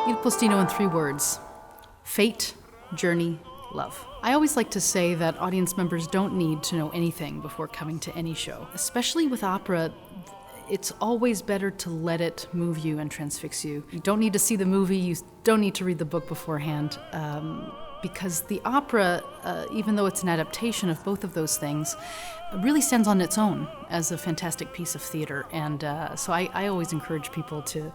Il Postino in 3 words: fate, journey, love. I always like to say that audience members don't need to know anything before coming to any show. Especially with opera, it's always better to let it move you and transfix you. You don't need to see the movie, you don't need to read the book beforehand, because the opera, even though it's an adaptation of both of those things, really stands on its own as a fantastic piece of theater. And so I always encourage people to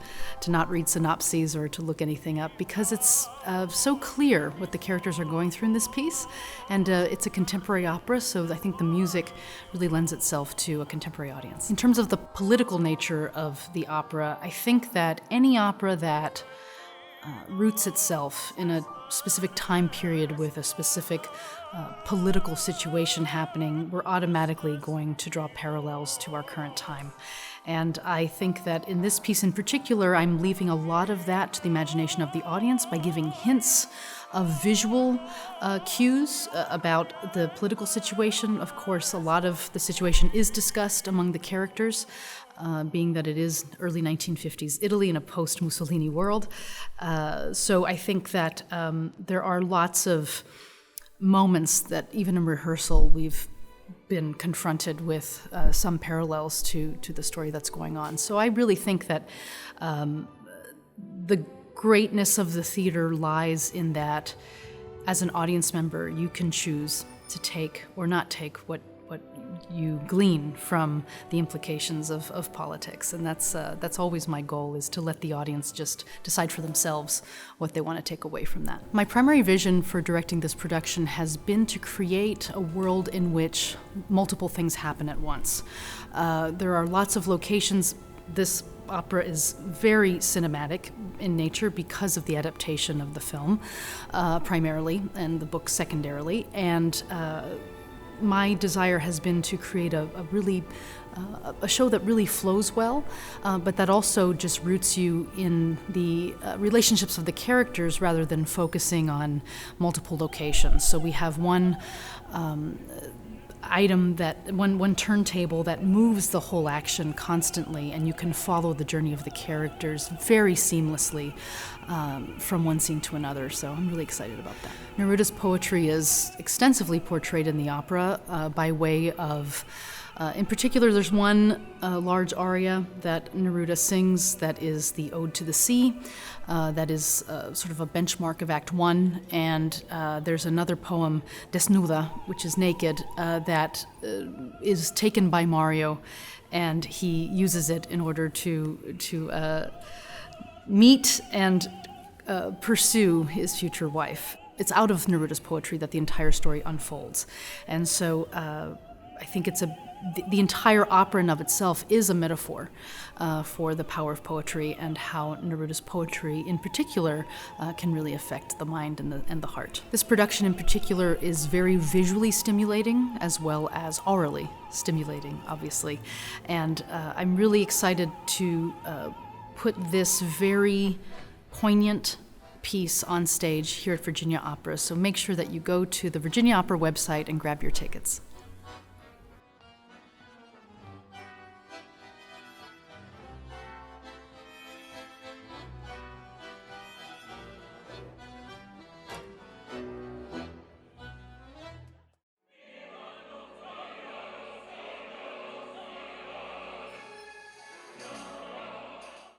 not read synopses or to look anything up, because it's so clear what the characters are going through in this piece. And it's a contemporary opera, so I think the music really lends itself to a contemporary audience. In terms of the political nature of the opera, I think that any opera that roots itself in a specific time period with a specific political situation happening, we're automatically going to draw parallels to our current time. And I think that in this piece in particular, I'm leaving a lot of that to the imagination of the audience by giving hints of visual cues about the political situation. Of course, a lot of the situation is discussed among the characters, being that it is early 1950s Italy in a post-Mussolini world. So I think that there are lots of moments that even in rehearsal we've been confronted with some parallels to the story that's going on. So I really think that the greatness of the theater lies in that, as an audience member, you can choose to take or not take what you glean from the implications of politics. And that's always my goal, is to let the audience just decide for themselves what they want to take away from that. My primary vision for directing this production has been to create a world in which multiple things happen at once. There are lots of locations. This opera is very cinematic in nature because of the adaptation of the film, primarily, and the book secondarily. And my desire has been to create a show that really flows well, but that also just roots you in the relationships of the characters rather than focusing on multiple locations. So we have one one turntable that moves the whole action constantly, and you can follow the journey of the characters very seamlessly from one scene to another. So I'm really excited about that. Neruda's poetry is extensively portrayed in the opera by way of, in particular, there's one large aria that Neruda sings that is the Ode to the Sea. That is sort of a benchmark of Act 1, and there's another poem, Desnuda, which is naked, that is taken by Mario, and he uses it in order to meet and pursue his future wife. It's out of Neruda's poetry that the entire story unfolds, and so I think the entire opera in of itself is a metaphor for the power of poetry and how Neruda's poetry in particular can really affect the mind and the heart. This production in particular is very visually stimulating as well as aurally stimulating, obviously. And I'm really excited to put this very poignant piece on stage here at Virginia Opera. So make sure that you go to the Virginia Opera website and grab your tickets.